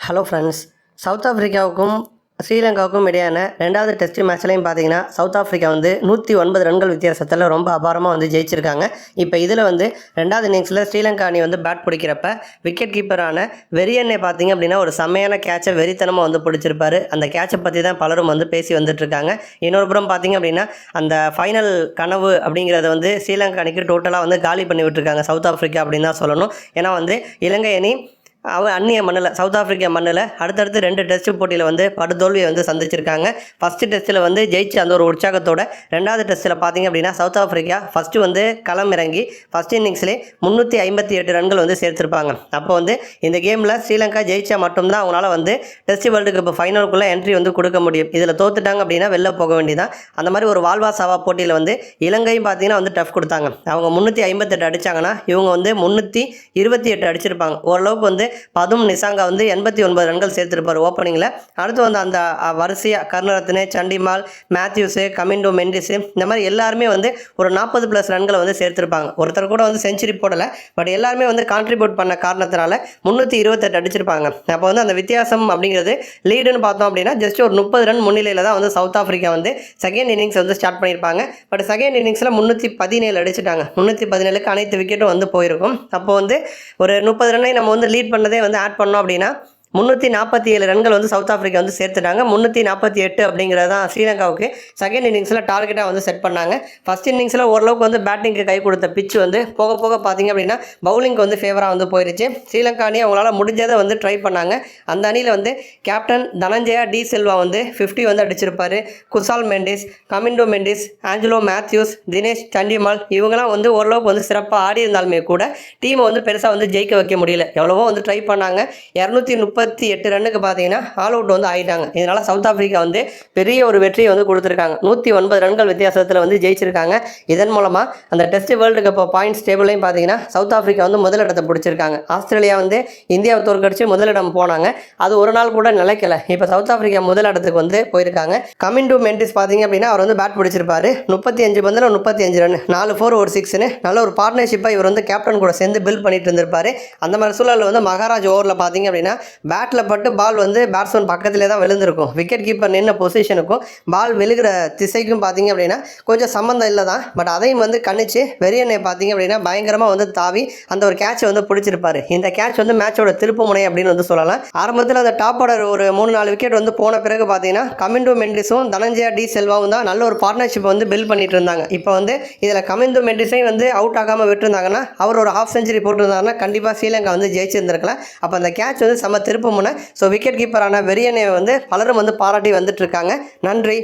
Hello friends, south ஆஃப்ரிக்காவுக்கும் ஸ்ரீலங்காவுக்கும் இடையான 2வது test மேட்ச்லையும் பார்த்தீங்கன்னா சவுத் ஆஃப்ரிக்கா வந்து 109 ரன்கள் வித்தியாசத்தில் ரொம்ப அபாரமாக வந்து ஜெயிச்சிருக்காங்க. இப்போ இதில் வந்து 2வது இன்னிங்ஸில் ஸ்ரீலங்கா அணி வந்து பேட் பிடிக்கிறப்ப விக்கெட் கீப்பரான வெரியனை பார்த்தீங்க அப்படின்னா ஒரு செம்மையான கேட்சை வெறித்தனமாக வந்து பிடிச்சிருப்பாரு. அந்த கேட்சை பற்றி தான் பலரும் வந்து பேசி வந்துட்டுருக்காங்க. இன்னொரு புறம் பார்த்தீங்க அப்படின்னா அந்த ஃபைனல் கனவு அப்படிங்கிறத வந்து ஸ்ரீலங்கா அணிக்கு டோட்டலாக வந்து காலி பண்ணி விட்டுருக்காங்க சவுத் ஆஃப்ரிக்கா அப்படின்னு தான் சொல்லணும். ஏன்னா வந்து இலங்கை அணி அந்நிய மண்ணில் சவுத் ஆஃப்ரிக்கா மண்ணில் அடுத்தடுத்து 2 டெஸ்ட் போட்டியில் வந்து படுதோல்வியை வந்து சந்திச்சிருக்காங்க. ஃபஸ்ட்டு டெஸ்ட்டில் வந்து ஜெயிச்சு அந்த ஒரு உற்சாகத்தோட 2வது டெஸ்ட்டில் பார்த்திங்க அப்படின்னா சவுத் ஆஃப்ரிக்கா ஃபஸ்ட்டு வந்து களம் இறங்கி ஃபஸ்ட் இன்னிங்ஸ்லேயே 358 ரன்கள் வந்து சேர்த்துருப்பாங்க. அப்போ வந்து இந்த கேமில் ஸ்ரீலங்கா ஜெயிச்சா மட்டும்தான் அவங்களால வந்து டெஸ்ட் வேர்ல்டு கப் ஃபைனலுக்குள்ளே என்ட்ரி வந்து கொடுக்க முடியும். இதில் தோத்துட்டாங்க அப்படின்னா வெளில போக வேண்டியதான். அந்த மாதிரி ஒரு வாழ்வா சாவா போட்டியில் வந்து இலங்கையும் பார்த்திங்கன்னா வந்து டஃப் கொடுத்தாங்க. அவங்க 358 அடித்தாங்கன்னா இவங்க வந்து 328 அடிச்சிருப்பாங்க. ஓரளவுக்கு வந்து பதும் நிசாங்கா வந்து 89 ரன்கள் சேர்த்துருப்பார் ஓப்பனிங்கில். அடுத்து வந்து அந்த வரிசையாக கருணரத்னே, சண்டிமால், மேத்யூஸு, கமிண்டோ மெண்டிஸு இந்த மாதிரி எல்லாருமே வந்து ஒரு 40+ ரன்களை வந்து சேர்த்துருப்பாங்க. ஒருத்தர் கூட வந்து செஞ்சுரி போடலை, பட் எல்லாருமே வந்து கான்ட்ரிபியூட் பண்ண காரணத்தினால 328 அடிச்சிருப்பாங்க. அப்போ வந்து அந்த வித்தியாசம் அப்படிங்கிறது லீடுன்னு பார்த்தோம் அப்படின்னா ஜஸ்ட் ஒரு 30 ரன் முன்னிலையில் தான் வந்து சவுத் ஆஃப்ரிக்கா வந்து செகண்ட் இன்னிங்ஸ் வந்து ஸ்டார்ட் பண்ணியிருப்பாங்க. பட் செகண்ட் இன்னிங்ஸில் 317 அடிச்சிட்டாங்க. 317க்கு அனைத்து விக்கெட்டும் வந்து போயிருக்கும். அப்போ வந்து ஒரு 30 ரன்னை நம்ம வந்து லீட் பண்ணதே வந்து ஆட் பண்ணோம் அப்படின்னா 347 ரன்கள் வந்து சவுத் ஆஃப்ரிக்கா வந்து சேர்த்துட்டாங்க. 348 அப்படிங்கிறது தான் ஸ்ரீலங்காவுக்கு செகண்ட் இன்னிங்ஸில் டார்கெட்டாக வந்து செட் பண்ணாங்க. ஃபஸ்ட் இன்னிங்ஸில் ஓரளவுக்கு வந்து பேட்டிங்க்கு கை கொடுத்த பிச் வந்து போக போக பார்த்திங்க அப்படின்னா பவுலிங்க்கு வந்து ஃபேவராக வந்து போயிடுச்சு. ஸ்ரீலங்கா அணி அவங்களால முடிஞ்சதை வந்து ட்ரை பண்ணாங்க. அந்த அணியில் வந்து கேப்டன் தனஞ்சயா டி சில்வா வந்து 50 வந்து அடிச்சிருப்பார். குசால் மெண்டிஸ், கமிண்டோ மெண்டிஸ், ஆஞ்சலோ மேத்யூஸ், தினேஷ் சண்டிமால் இவங்களாம் வந்து ஓரளவுக்கு வந்து சிறப்பாக ஆடி இருந்தாலுமே கூட டீமை வந்து பெருசாக வந்து ஜெயிக்க வைக்க முடியல. எவ்வளவோ வந்து ட்ரை பண்ணாங்க. 238 ரன்னுக்கு பார்த்தீங்கன்னா ஆல் அவுட் வந்து ஆகிட்டாங்க. இதனால் சவுத் ஆஃப்ரிக்கா வந்து பெரிய ஒரு வெற்றியை வந்து கொடுத்துருக்காங்க. 109 ரன்கள் வித்தியாசத்தில் வந்து ஜெயிச்சிருக்காங்க. இதன் மூலமாக அந்த டெஸ்ட் வேர்ல்டு கப் பாயிண்ட்ஸ் டேபிளையும் பார்த்தீங்கன்னா சவுத் ஆஃப்ரிக்கா வந்து முதலிடத்தை பிடிச்சிருக்காங்க. ஆஸ்திரேலியா வந்து இந்தியாவை தோற்கடிச்சு முதலிடம் போனாங்க. அது ஒரு நாள் கூட நிலைக்கல. இப்போ சவுத் ஆஃப்ரிக்கா முதலிடத்துக்கு வந்து போயிருக்காங்க. கமிண்டோ மெண்டிஸ் பார்த்தீங்க அப்படின்னா அவர் வந்து பேட் பிடிச்சிருப்பாரு. 35 பந்தில் 35 ரன், 4 4 ஒரு 6ன்னு நல்ல ஒரு பார்ட்னர்ஷிப்பாக இவர் வந்து கேப்டன் கூட சேர்ந்து பில்ட் பண்ணிட்டு இருந்திருப்பாரு. அந்த மாதிரி சூழலில் வந்து மகாராஜ் ஓவரில் பார்த்தீங்க அப்படின்னா பேட்டில் பட்டு பால் வந்து பேட்ஸ்மேன் பக்கத்திலே தான் விழுந்திருக்கும். விக்கெட் கீப்பர் நின்ன பொசிஷனுக்கும் பால் விழுகிற திசைக்கும் பார்த்தீங்க அப்படின்னா கொஞ்சம் சம்மந்தம் இல்லை தான். பட் அதையும் வந்து கணிச்சு வெறியனை பார்த்தீங்க அப்படின்னா பயங்கரமாக வந்து தாவி அந்த ஒரு கேட்சை வந்து பிடிச்சிருப்பாரு. இந்த கேட்ச் வந்து மேட்சோட திருப்பு முனை அப்படின்னு வந்து சொல்லலாம். ஆரம்பத்தில் அந்த டாப் ஆர்டர் ஒரு 3-4 விக்கெட் வந்து போன பிறகு பார்த்தீங்கன்னா கமிண்டோ மெண்டிஸும் தனஞ்சயா டி செல்வாவும் தான் நல்ல ஒரு பார்ட்னர்ஷிப் வந்து பில்ட் பண்ணிட்டு இருந்தாங்க. இப்போ வந்து இதில் கமிண்டோ மெண்டிஸையும் வந்து அவுட் ஆகாமல் விட்டுருந்தாங்கன்னா அவர் ஒரு ஹாஃப் செஞ்சுரி போட்டிருந்தாங்கன்னா கண்டிப்பாக ஸ்ரீலங்கா வந்து ஜெயிச்சிருந்திருக்கலாம். அப்போ அந்த கேட்ச் வந்து செம திருப்பு முனை. ஸோ விக்கெட் கீப்பரான வெரியனை வந்து பலரும் வந்து பாராட்டி வந்துட்டு இருக்காங்க. நன்றி.